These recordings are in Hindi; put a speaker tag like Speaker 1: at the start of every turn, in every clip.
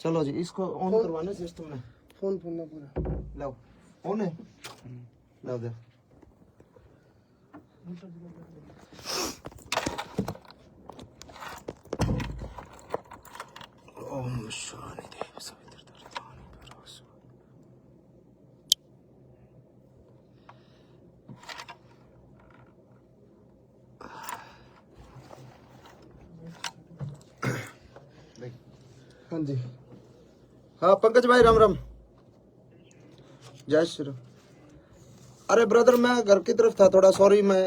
Speaker 1: चलो जी, इसको ऑन करवाना सिस्टम में। फोन ना पूरा लो ऑन है, लो दे। ओम शांति देव सवितर दर्दानी परवासु। हाँ जी, हाँ पंकज भाई राम राम, जय श्री राम। अरे ब्रदर मैं घर की तरफ था थोड़ा, सॉरी। मैं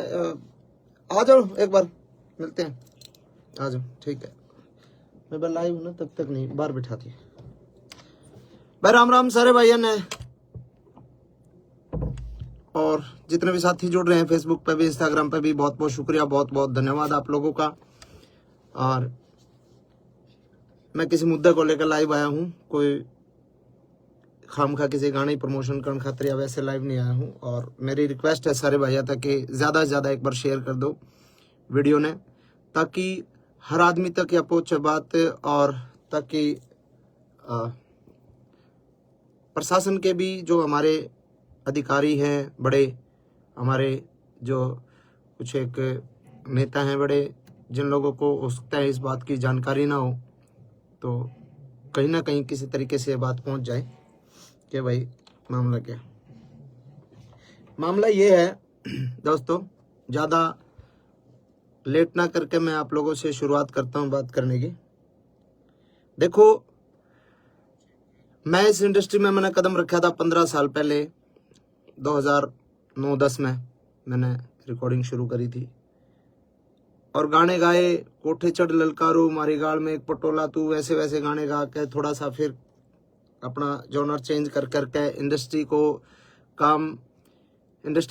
Speaker 1: आ जाओ एक बार मिलते हैं, आ जाओ ठीक है। मैं लाइव हूँ ना, तब तक नहीं, बाहर बिठा दी भाई। राम राम सारे भाइयों ने, और जितने भी साथी जुड़ रहे हैं फेसबुक पे भी इंस्टाग्राम पे भी, बहुत बहुत शुक्रिया, बहुत बहुत धन्यवाद आप लोगों का। और मैं किसी मुद्दे को लेकर लाइव आया हूँ, कोई खामखा किसी गाने प्रमोशन करने खातिर या वैसे लाइव नहीं आया हूँ। और मेरी रिक्वेस्ट है सारे भाइयों तक कि ज़्यादा से ज़्यादा एक बार शेयर कर दो वीडियो ने, ताकि हर आदमी तक यह पहुँचे बात, और ताकि प्रशासन के भी जो हमारे अधिकारी हैं बड़े, हमारे जो कुछ एक नेता हैं बड़े, जिन लोगों को हो सकता है इस बात की जानकारी ना हो, तो कहीं ना कहीं किसी तरीके से ये बात पहुंच जाए कि भाई मामला क्या। मामला ये है दोस्तों, ज़्यादा लेट ना करके मैं आप लोगों से शुरुआत करता हूं बात करने की। देखो, मैं इस इंडस्ट्री में मैंने कदम रखा था 15 साल पहले, 2009-10 में मैंने रिकॉर्डिंग शुरू करी थी, और गाने गाए, कोठे चढ़ ललकारू मारी गाल में एक पटोला तू, वैसे वैसे गाने गा के थोड़ा सा फिर अपना जॉनर चेंज कर करके इंडस्ट्री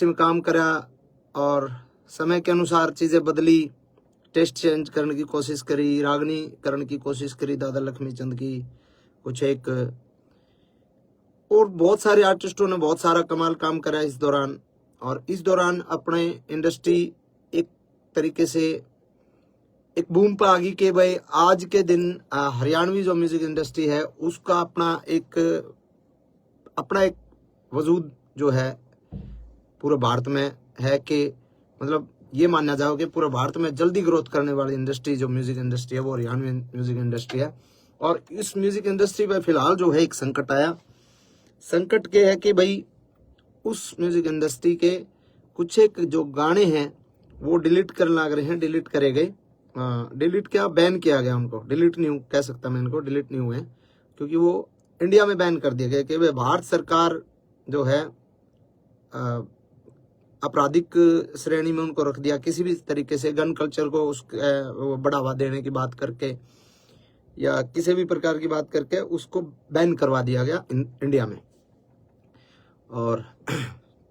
Speaker 1: में काम करा, और समय के अनुसार चीज़ें बदली, टेस्ट चेंज करने की कोशिश करी, रागनी करने की कोशिश करी दादा लक्ष्मी चंद की, कुछ एक और बहुत सारे आर्टिस्टों ने बहुत सारा कमाल काम करा इस दौरान। और इस दौरान अपने इंडस्ट्री एक तरीके से एक बूम पर आ गई कि भाई आज के दिन हरियाणवी जो म्यूजिक इंडस्ट्री है उसका अपना एक वजूद जो है पूरे भारत में है, कि मतलब ये माना जाओ कि पूरे भारत में जल्दी ग्रोथ करने वाली इंडस्ट्री जो म्यूजिक इंडस्ट्री है वो हरियाणवी म्यूजिक इंडस्ट्री है। और इस म्यूजिक इंडस्ट्री में फिलहाल जो है एक संकट आया। संकट के है कि भाई उस म्यूजिक इंडस्ट्री के कुछ एक जो गाने हैं वो डिलीट करने लग रहे हैं, डिलीट करे गए, डिलीट क्या, बैन किया गया उनको, डिलीट नहीं कह सकता मैं इनको, डिलीट नहीं हुए, क्योंकि वो इंडिया में बैन कर दिया गया कि भाई भारत सरकार जो है आपराधिक श्रेणी में उनको रख दिया, किसी भी तरीके से गन कल्चर को बढ़ावा देने की बात करके या किसी भी प्रकार की बात करके उसको बैन करवा दिया गया इंडिया में। और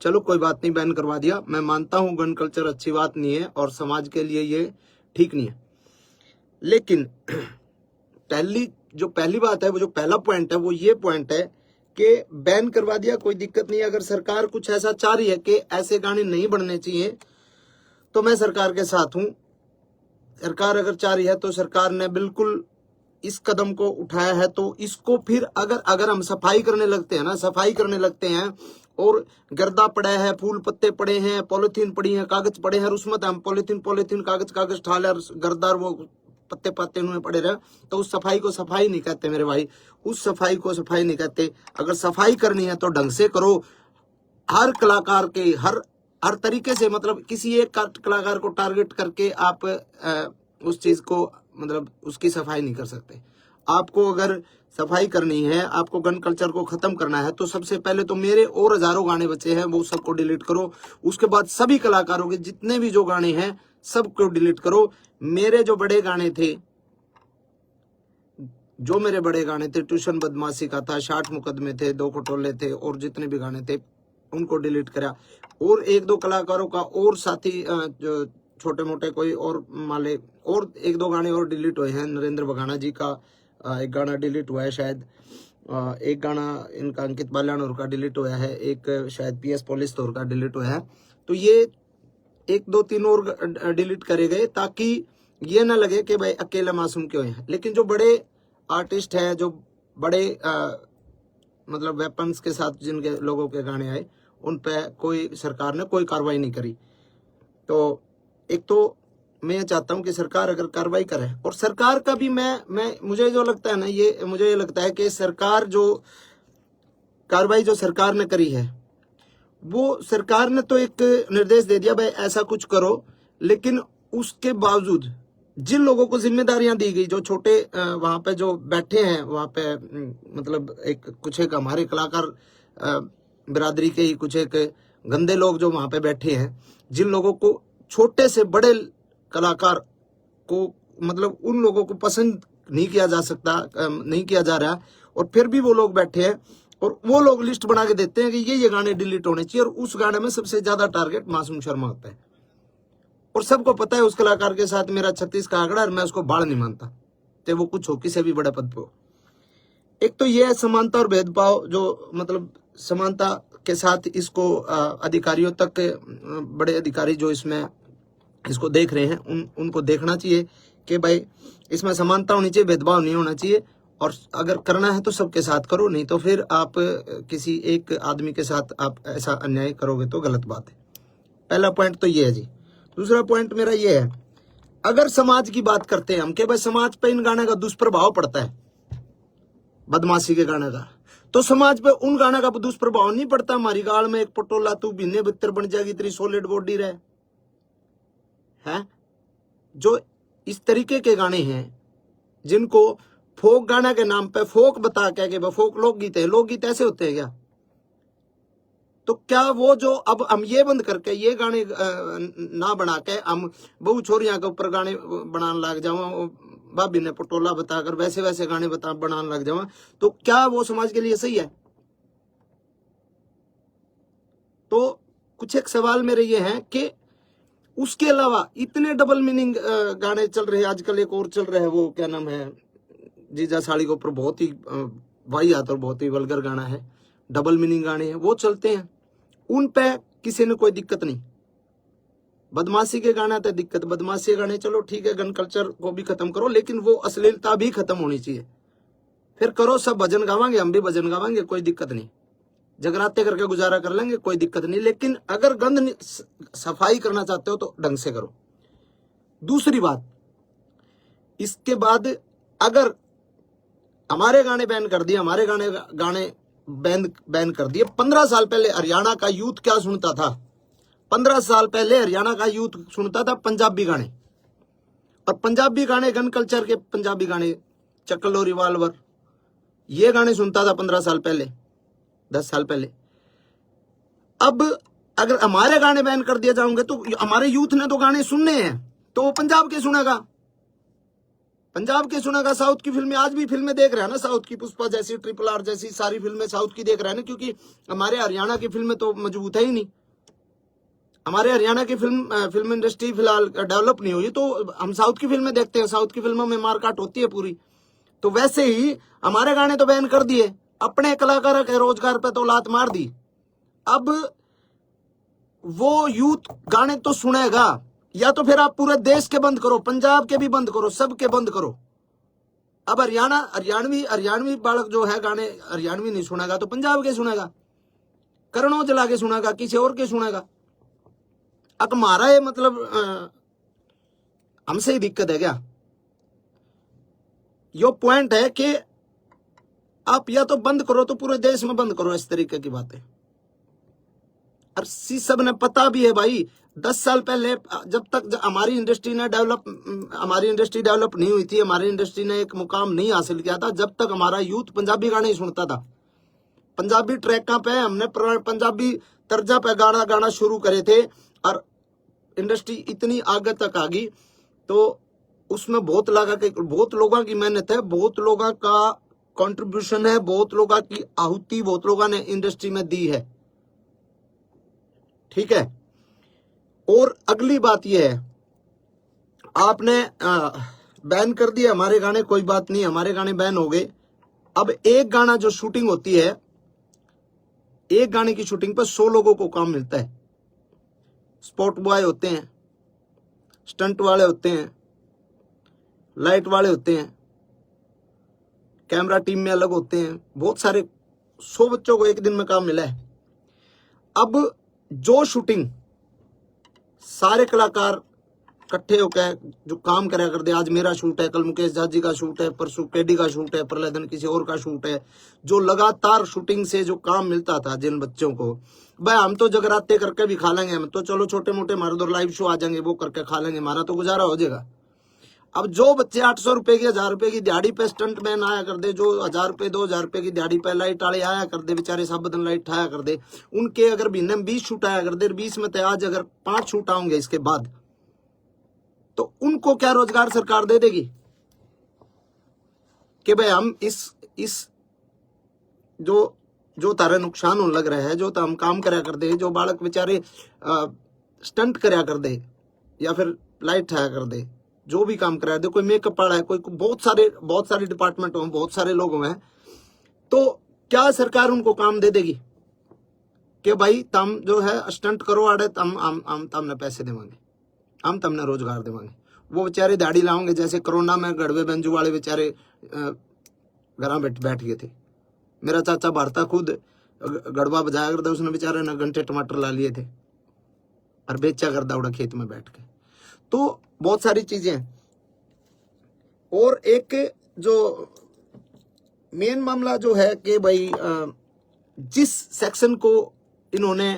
Speaker 1: चलो कोई बात नहीं, बैन करवा दिया, मैं मानता हूं गन कल्चर अच्छी बात नहीं है और समाज के लिए ये ठीक नहीं है। लेकिन पहली बात है, वो जो पहला पॉइंट है वो ये पॉइंट है कि बैन करवा दिया, कोई दिक्कत नहीं है। अगर सरकार कुछ ऐसा चाह रही है कि ऐसे गाने नहीं बनने चाहिए तो मैं सरकार के साथ हूं। सरकार अगर चाह रही है तो सरकार ने बिल्कुल इस कदम को उठाया है, तो इसको फिर अगर हम सफाई करने लगते हैं और गर्दा पड़ा है, फूल पत्ते पड़े हैं, पॉलिथीन पड़ी है, कागज पड़े हैं, और उसमें हम पॉलिथीन कागज ठाले और गर्दा वो पत्ते उन्हें पड़े रहे, तो उस सफाई को सफाई नहीं कहते मेरे भाई, उस सफाई को सफाई नहीं कहते। अगर सफाई करनी है तो ढंग से करो। हर कलाकार के, हर तरीके से, मतलब किसी एक कलाकार को टारगेट करके आप उस चीज को, मतलब उसकी सफाई नहीं कर सकते। आपको अगर सफाई करनी है, आपको गन कल्चर को खत्म करना है, तो सबसे पहले तो मेरे और हजारों गाने बचे हैं वो सबको डिलीट करो। उसके बाद सभी कलाकारों के जितने भी जो गाने हैं सबको डिलीट करो। मेरे जो बड़े गाने थे, ट्यूशन बदमाशी का था, 60 मुकदमे थे, 2 खटोले थे, और जितने भी गाने थे उनको डिलीट करा। और 1-2 कलाकारों का और साथी जो छोटे मोटे कोई और माले, और 1-2 गाने और डिलीट हुए हैं। नरेंद्र बघाना जी का एक गाना डिलीट हुआ है शायद, एक गाना इनका अंकित बाल्यानोर का डिलीट हुआ है, एक शायद PS पुलिस तौर का डिलीट हुआ है। तो ये 1-2-3 और डिलीट करे गए ताकि ये ना लगे कि भाई अकेला मासूम क्यों है। लेकिन जो बड़े आर्टिस्ट हैं, जो बड़े मतलब वेपन्स के साथ जिनके लोगों के गाने आए, उन पे कोई सरकार ने कोई कार्रवाई नहीं करी। तो एक तो मैं चाहता हूं कि सरकार अगर कार्रवाई करे, और सरकार का भी मैं मुझे जो लगता है ना, मुझे ये लगता है कि सरकार जो कार्रवाई जो सरकार ने करी है, वो सरकार ने तो एक निर्देश दे दिया भाई ऐसा कुछ करो, लेकिन उसके बावजूद जिन लोगों को जिम्मेदारियां दी गई, जो छोटे वहां पे जो बैठे हैं वहां पे, मतलब कुछ एक हमारे कलाकार बिरादरी के ही कुछ एक गंदे लोग जो वहां पे बैठे हैं, जिन लोगों को, छोटे से बड़े कलाकार को, मतलब उन लोगों को पसंद नहीं किया जा सकता, नहीं किया जा रहा, और फिर भी वो लोग बैठे हैं और वो लोग लिस्ट बना के देते हैं कि ये गाने डिलीट होने चाहिए, और उस गाने में सबसे ज्यादा टारगेट मासूम शर्मा होता है। और सबको पता है उस कलाकार के साथ मेरा 36 का आंकड़ा, और मैं उसको बाढ़ नहीं मानता, चाहे वो कुछ हो, किसी भी बड़े पद पे हो। एक तो ये है समानता और भेदभाव, जो मतलब समानता के साथ इसको अधिकारियों तक, बड़े अधिकारी जो इसमें इसको देख रहे हैं, उनको देखना चाहिए कि भाई इसमें समानता होनी चाहिए, भेदभाव नहीं होना चाहिए, और अगर करना है तो सबके साथ करो, नहीं तो फिर आप किसी एक आदमी के साथ आप ऐसा अन्याय करोगे तो गलत बात है। पहला पॉइंट तो ये है जी। दूसरा पॉइंट मेरा ये है, अगर समाज की बात करते हैं हम कि भाई समाज पे इन गाने का दुष्प्रभाव पड़ता है, बदमाशी के गाने का, तो समाज पे उन गाने का दुष्प्रभाव नहीं पड़ता। हमारी गाल में एक पटोला तू बिन्ने बित्तर बन जाएगी, तेरी सॉलिड बॉडी रहे है। जो इस तरीके के गाने हैं जिनको फोक गाना के नाम पे फोक बता के फोक लोकगीत है, लोकगीत ऐसे होते हैं क्या? तो क्या वो जो अब हम ये बंद करके ये गाने ना बना के हम बहु छोरियां के ऊपर गाने बनाने लग जाओ, भाभी ने पटोला बताकर वैसे वैसे गाने बनाने लग जाओ, तो क्या वो समाज के लिए सही है? तो कुछ एक सवाल मेरे ये हैं कि उसके अलावा इतने डबल मीनिंग गाने चल रहे हैं आजकल। एक और चल रहा है, वो क्या नाम है, जीजा साड़ी के ऊपर बहुत ही वाहियात और बहुत ही वल्गर गाना है, डबल मीनिंग गाने हैं, वो चलते हैं, उन पे किसी ने कोई दिक्कत नहीं। बदमाशी के गाना तो दिक्कत, बदमाशी के गाने चलो ठीक है, गन कल्चर को भी खत्म करो, लेकिन वो अश्लीलता भी खत्म होनी चाहिए। फिर करो, सब भजन गावांगे, हम भी भजन गावांगे, कोई दिक्कत नहीं, जगराते करके गुजारा कर लेंगे, कोई दिक्कत नहीं। लेकिन अगर गंद सफाई करना चाहते हो तो ढंग से करो। दूसरी बात, इसके बाद अगर हमारे गाने बैन कर दिए, हमारे गाने बैन कर दिए, 15 साल पहले हरियाणा का यूथ क्या सुनता था? 15 साल पहले हरियाणा का यूथ सुनता था पंजाबी गाने, और पंजाबी गाने गन कल्चर के पंजाबी गाने, चक्लो रिवाल्वर, ये गाने सुनता था 15 साल पहले, 10 साल पहले। अब अगर हमारे गाने बैन कर दिए जाएंगे तो हमारे यूथ ने तो गाने सुनने हैं, तो वो पंजाब के सुनेगा, पंजाब के सुनेगा। साउथ की फिल्में, आज भी फिल्में देख रहे हैं ना, साउथ की पुष्पा जैसी, RRR जैसी सारी फिल्में साउथ की देख रहे हैं ना, क्योंकि हमारे हरियाणा की फिल्में तो मजबूत है ही नहीं। हमारे हरियाणा की फिल्म इंडस्ट्री फिलहाल डेवलप नहीं हुई, तो हम साउथ की फिल्में देखते हैं, साउथ की फिल्मों में मारकाट होती है पूरी। तो वैसे ही हमारे गाने तो बैन कर दिए, अपने कलाकारों के रोजगार पे तो लात मार दी। अब वो यूथ गाने तो सुनेगा, या तो फिर आप पूरे देश के बंद करो, पंजाब के भी बंद करो, सबके बंद करो। अब हरियाणवी बालक जो है गाने हरियाणवी नहीं सुनेगा तो पंजाब के सुनेगा, करण औजला के सुनेगा, किसी और के सुनेगा। अब हमारा ये मतलब हमसे ही दिक्कत है क्या? यो पॉइंट है कि आप या तो बंद करो तो पूरे देश में बंद करो, इस तरीके की बातें। और सी सब ने पता भी है भाई, 10 साल पहले जब तक हमारी इंडस्ट्री डेवलप नहीं हुई थी, हमारी इंडस्ट्री ने एक मुकाम नहीं हासिल किया था, जब तक हमारा यूथ पंजाबी गाने ही सुनता था। पंजाबी ट्रैकों पे हमने पंजाबी तर्जा पे गाना शुरू करे थे और इंडस्ट्री इतनी आगे तक आ गई। तो उसमें बहुत लोगों की मेहनत है, बहुत लोगों का कंट्रीब्यूशन है, बहुत लोगों की आहुति बहुत लोगों ने इंडस्ट्री में दी है। ठीक है। और अगली बात यह है, आपने बैन कर दिया हमारे गाने, कोई बात नहीं, हमारे गाने बैन हो गए। अब एक गाना जो शूटिंग होती है, एक गाने की शूटिंग पर 100 लोगों को काम मिलता है। स्पॉट बॉय होते हैं, स्टंट वाले होते हैं, लाइट वाले होते हैं, कैमरा टीम में अलग होते हैं, बहुत सारे 100 बच्चों को एक दिन में काम मिला है। अब जो शूटिंग सारे कलाकार इकट्ठे होकर जो काम करा करते, आज मेरा शूट है, कल मुकेश झाजी का शूट है, परसों केडी का शूट है, प्रलयदन किसी और का शूट है, जो लगातार शूटिंग से जो काम मिलता था जिन बच्चों को, भाई हम तो जगराते करके भी खा लेंगे, हम तो चलो छोटे मोटे हमारे उधर लाइव शो आ जाएंगे, वो करके खा लेंगे, हमारा तो गुजारा हो जाएगा। अब जो बच्चे 800 रुपए की 1000 रुपए की दिहाड़ी पे स्टंट मैन आया कर दे, जो 1000 रुपए 2000 रुपए की दिहाड़ी पे लाइट वाले आया कर दे, बेचारे सब दिन लाइट आया कर दे, उनके अगर महीने में 20 शूट आया कर दे, 20 में तो आज अगर 5 शूट आएंगे इसके बाद, तो उनको क्या रोजगार सरकार दे देगी कि भाई हम इस जो तारे नुकसान होने लग रहा है, जो हम काम करया कर दे, जो बालक बेचारे स्टंट करया कर दे या फिर लाइट आया कर दे, जो भी काम करा दे, कोई मेकअप वाला है, कोई बहुत सारे डिपार्टमेंट हों, बहुत सारे लोग हैं, तो क्या सरकार उनको काम दे देगी कि भाई तुम जो है स्टंट करो आड़े, हम तुमने पैसे देवांगे, हम तुमने रोजगार देवांगे। वो बेचारे दाढ़ी लाओगे, जैसे कोरोना में गड़वे बेंजू वाले बेचारे घर बैठ गए थे। मेरा चाचा भारता खुद गड़वा बजाया करता, उसने बेचारे ने घंटे टमाटर ला लिए थे और बेचा कर दावड़ा खेत में बैठ के। तो बहुत सारी चीजें हैं। और एक जो मेन मामला जो है कि भाई जिस सेक्शन को इन्होंने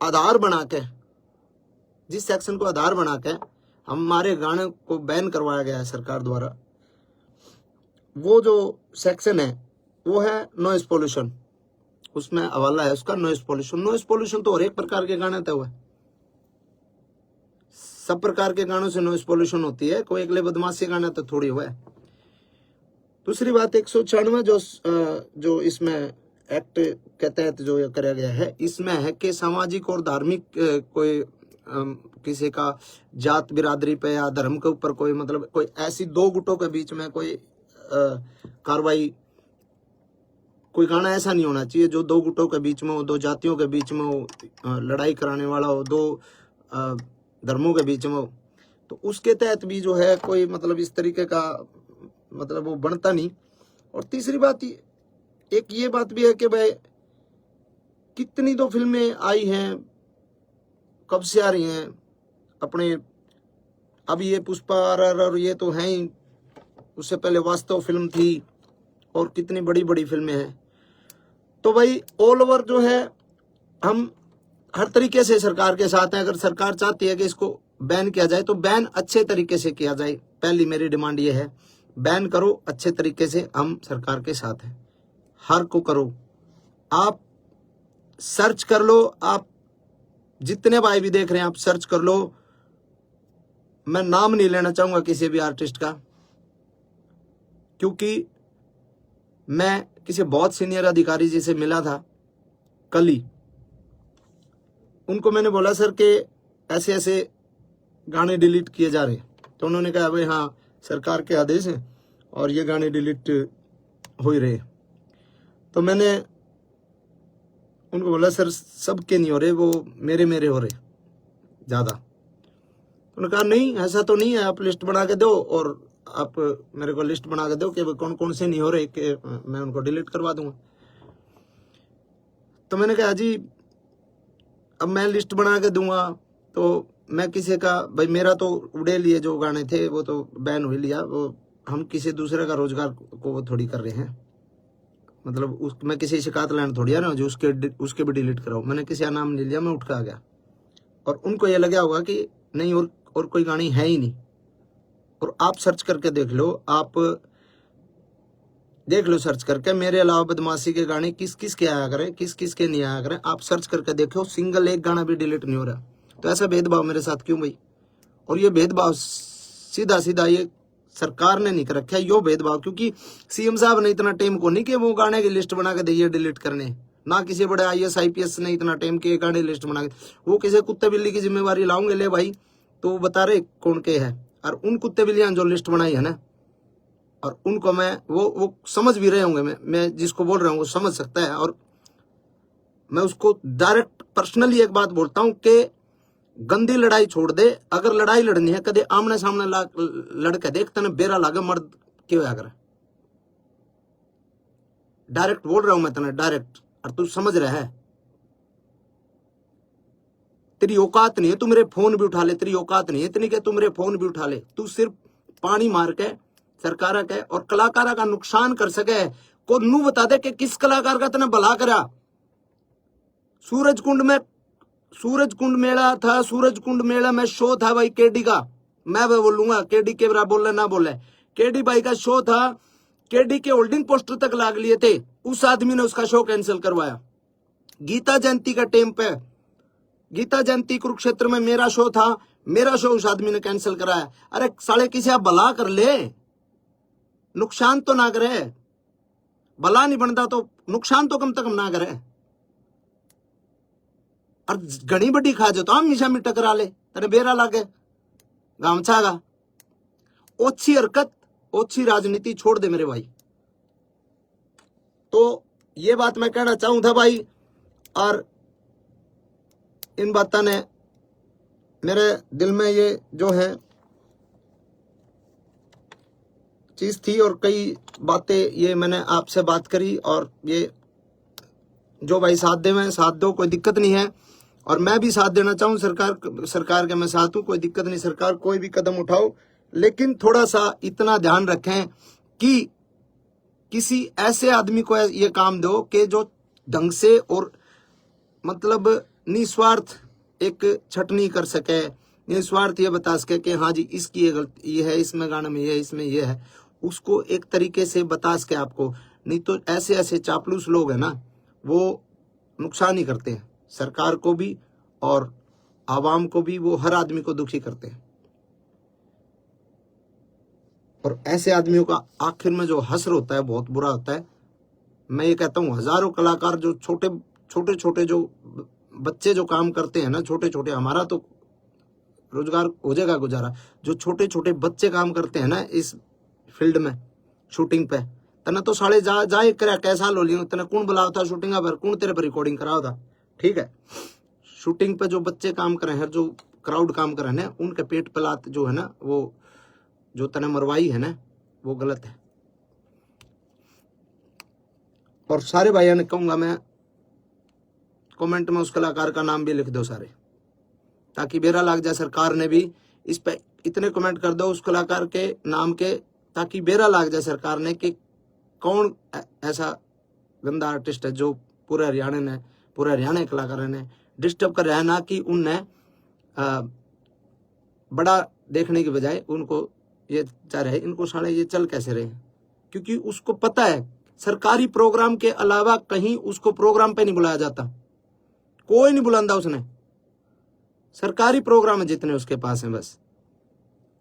Speaker 1: आधार बना के, जिस सेक्शन को आधार बना के हमारे गाने को बैन करवाया गया है सरकार द्वारा, वो जो सेक्शन है वो है नॉइज पोल्यूशन। उसमें हवाला है उसका नॉइज पोल्यूशन। नॉइज पोल्यूशन तो हर एक प्रकार के गाने तय हुए, सब प्रकार के गानों से नॉइज पोल्यूशन होती है, कोई अगले बदमाशी गाना तो थोड़ी हुआ है। दूसरी बात 196 जो इसमें एक्ट के तहत जो कराया गया है, इसमें है कि सामाजिक और धार्मिक कोई किसी का जात बिरादरी पे या धर्म के ऊपर कोई मतलब कोई ऐसी दो गुटों के बीच में कोई कार्रवाई, कोई गाना ऐसा नहीं होना चाहिए जो दो गुटों के बीच में हो, दो जातियों के बीच में हो, लड़ाई कराने वाला हो, दो धर्मों के बीच में हो। तो उसके तहत भी जो है कोई मतलब इस तरीके का मतलब वो बनता नहीं। और तीसरी बात एक ये बात भी है कि भाई कितनी तो फिल्में आई हैं, कब से आ रही हैं अपने, अब ये पुष्पा RRR ये तो है ही, उससे पहले वास्तव फिल्म थी और कितनी बड़ी बड़ी फिल्में हैं। तो भाई ऑल ओवर जो है हम हर तरीके से सरकार के साथ हैं। अगर सरकार चाहती है कि इसको बैन किया जाए तो बैन अच्छे तरीके से किया जाए। पहली मेरी डिमांड ये है, बैन करो अच्छे तरीके से, हम सरकार के साथ हैं। हर को करो, आप सर्च कर लो, आप जितने भाई भी देख रहे हैं आप सर्च कर लो। मैं नाम नहीं लेना चाहूंगा किसी भी आर्टिस्ट का, क्योंकि मैं किसी बहुत सीनियर अधिकारी जी से मिला था कल ही, उनको मैंने बोला सर कि ऐसे ऐसे गाने डिलीट किए जा रहे हैं, तो उन्होंने कहा भाई हाँ सरकार के आदेश हैं और ये गाने डिलीट हो ही रहे। तो मैंने उनको बोला सर सबके नहीं हो रहे, वो मेरे हो रहे ज़्यादा। उन्होंने कहा नहीं ऐसा तो नहीं है, आप लिस्ट बना के दो और आप मेरे को लिस्ट बना के दो कि कौन कौन से नहीं हो रहे, कि मैं उनको डिलीट करवा दूंगा। तो मैंने कहा जी अब मैं लिस्ट बना के दूंगा तो मैं किसी का, भाई मेरा तो उड़े लिए जो गाने थे वो तो बैन हो लिया, वो हम किसी दूसरे का रोजगार को वो थोड़ी कर रहे हैं। मतलब मैं किसी शिकायत लाइन थोड़ी आ रहा हूँ जो उसके भी डिलीट कराऊँ। मैंने किसी का नाम नहीं लिया, मैं उठ के आ गया। और उनको ये लगा होगा कि नहीं और कोई गाड़ी है ही नहीं। और आप सर्च करके देख लो, आप देख लो सर्च करके, मेरे अलावा बदमाशी के गाने किस किस के आया करें, किस किस के नहीं आया करें, आप सर्च करके देखो, सिंगल एक गाना भी डिलीट नहीं हो रहा। तो ऐसा भेदभाव मेरे साथ क्यों भाई? और ये भेदभाव सीधा सीधा ये सरकार ने नहीं कर रखा है, यो भेदभाव। क्योंकि सीएम साहब ने इतना टाइम को नहीं कि वो गाने की लिस्ट बना के दिए डिलीट करने, ना किसी बड़े IAS IPS ने इतना टाइम के गाने लिस्ट बना के। वो किसी कुत्ते बिल्ली की जिम्मेवारी लाऊंगे ले भाई, तो बता रहे कौन के है। और उन कुत्ते बिल्लियां जो लिस्ट बनाई है ना, और उनको मैं वो समझ भी रहे होंगे, मैं जिसको बोल रहा हूँ वो समझ सकता है। और मैं उसको डायरेक्ट पर्सनली एक बात बोलता हूँ कि गंदी लड़ाई छोड़ दे। अगर लड़ाई लड़नी है कदे आमने सामने लड़के देख, तने बेरा लागे मर्द क्यों अगर। डायरेक्ट बोल रहा हूं मैं तने, डायरेक्ट। और तू समझ रहा है, तेरी औकात नहीं है तू मेरे फोन भी उठा ले, तेरी औकात नहीं है इतनी कि तू मेरे फोन भी उठा ले। तू सिर्फ पानी मार के सरकार के और कलाकारा का नुकसान कर सके को नू बता दे कि किस कलाकार का तने भला करा। सूरज कुंड मेला था, सूरज कुंड मेला में शो था भाई केडी का। मैं बोलूंगा केडी के बराबर बोले ना बोले, केडी भाई का शो था, केडी के होल्डिंग पोस्टर तक लाग लिए थे, उस आदमी ने उसका शो कैंसिल करवाया। गीता जयंती का टाइम पे, गीता जयंती कुरुक्षेत्र में मेरा शो था, मेरा शो उस आदमी ने कैंसिल कराया। अरे साले किसी आप भला कर ले, नुकसान तो ना करे। भला नहीं बनता तो नुकसान तो कम से कम ना करे। और घनी बड़ी खा जो तो हम मिशा में टकरा ले, तेरे बेरा लागे गामछागा। ओछी हरकत, ओछी राजनीति छोड़ दे मेरे भाई। तो ये बात मैं कहना चाहूं था भाई। और इन बातों ने मेरे दिल में ये जो है चीज थी, और कई बातें ये मैंने आपसे बात करी। और ये जो भाई साथ दे में साथ दो, कोई दिक्कत नहीं है। और मैं भी साथ देना चाहूं, सरकार के मैं साथ हूं, कोई दिक्कत नहीं। सरकार कोई भी कदम उठाओ, लेकिन थोड़ा सा इतना ध्यान रखें कि किसी ऐसे आदमी को ये काम दो कि जो ढंग से और मतलब निस्वार्थ एक छटनी कर सके, निस्वार्थ ये बता सके कि हाँ जी इसकी ये गलती ये है, इसमें गाने में ये है, इसमें ये है, उसको एक तरीके से बता सके आपको। नहीं तो ऐसे ऐसे चापलूस लोग हैं ना, वो नुकसान ही करते हैं सरकार को भी और आवाम को भी, वो हर आदमी को दुखी करते हैं। और ऐसे आदमियों का आखिर में जो हश्र होता है बहुत बुरा होता है। मैं ये कहता हूँ हजारों कलाकार जो छोटे छोटे जो बच्चे जो काम करते हैं ना, छोटे छोटे, हमारा तो रोजगार हो जाएगा गुजारा, जो छोटे छोटे बच्चे काम करते हैं ना इस फील्ड में शूटिंग पे, तना तो साले जा कर कैसा लो लियो, तना कौन बुलाओ था शूटिंग पर, कौन तेरे पर रिकॉर्डिंग कराओ था। ठीक है, शूटिंग पे जो बच्चे काम कर रहे हैं, जो क्राउड काम कर रहे हैं, उनके पेट पे लात जो है ना, वो जो तने मरवाई है ना, वो गलत है। और सारे भाइयों ने कहूंगा मैं, कमेंट में उस कलाकार का नाम भी लिख दो सारे, ताकि बेरा लाग जाए। सरकार ने भी इस पे इतने कमेंट कर दो उस कलाकार के नाम के, ताकि बेरा लाग जाए सरकार ने कि कौन ऐसा गंदा आर्टिस्ट है जो पूरे हरियाणा कलाकार ने डिस्टर्ब कर रहा है। ना कि उनने बड़ा देखने की बजाय उनको ये चाह रहे, इनको साले ये चल कैसे रहे, क्योंकि उसको पता है सरकारी प्रोग्राम के अलावा कहीं उसको प्रोग्राम पे नहीं बुलाया जाता, कोई नहीं बुलांदा उसने। सरकारी प्रोग्राम है जितने उसके पास है, बस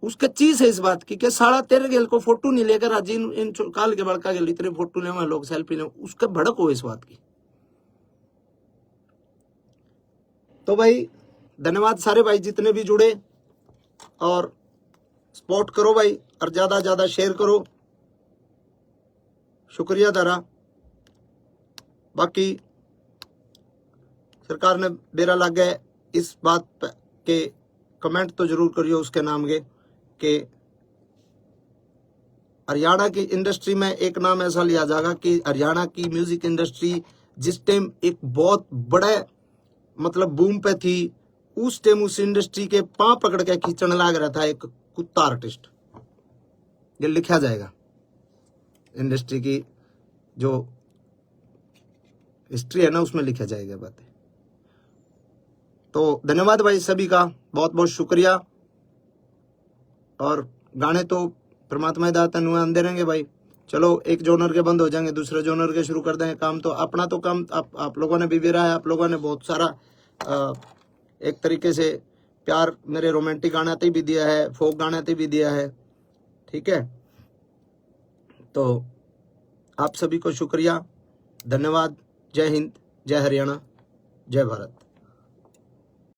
Speaker 1: उसके चीज है इस बात की कि साला तेरे गेल को फोटो नहीं लेकर आज इन काल के बड़का गेल इतने फोटो ले लोग सेल्फी ले, उसका भड़क हो इस बात की। तो भाई धन्यवाद सारे भाई जितने भी जुड़े, और सपोर्ट करो भाई, और ज्यादा शेयर करो, शुक्रिया तारा। बाकी सरकार ने बेरा लग गए इस बात के कमेंट तो जरूर करियो उसके नाम के कि हरियाणा की इंडस्ट्री में एक नाम ऐसा लिया जाएगा कि हरियाणा की म्यूजिक इंडस्ट्री जिस टाइम एक बहुत बड़े मतलब बूम पे थी, उस टाइम उस इंडस्ट्री के पांव पकड़ के खींचने लग रहा था एक कुत्ता आर्टिस्ट। ये लिखा जाएगा इंडस्ट्री की जो हिस्ट्री है ना, उसमें लिखा जाएगा बातें। तो धन्यवाद भाई सभी का, बहुत बहुत शुक्रिया। और गाने तो परमात्मा दाता नुआ आंदे रहेंगे भाई। चलो एक जोनर के बंद हो जाएंगे, दूसरे जोनर के शुरू कर देंगे। काम तो अपना तो काम आप लोगों ने भी विरा है, आप लोगों ने बहुत सारा एक तरीके से प्यार मेरे रोमांटिक गाने आते भी दिया है, फोक गाने आते भी दिया है, ठीक है। तो आप सभी को शुक्रिया, धन्यवाद। जय हिंद, जय हरियाणा, जय भारत।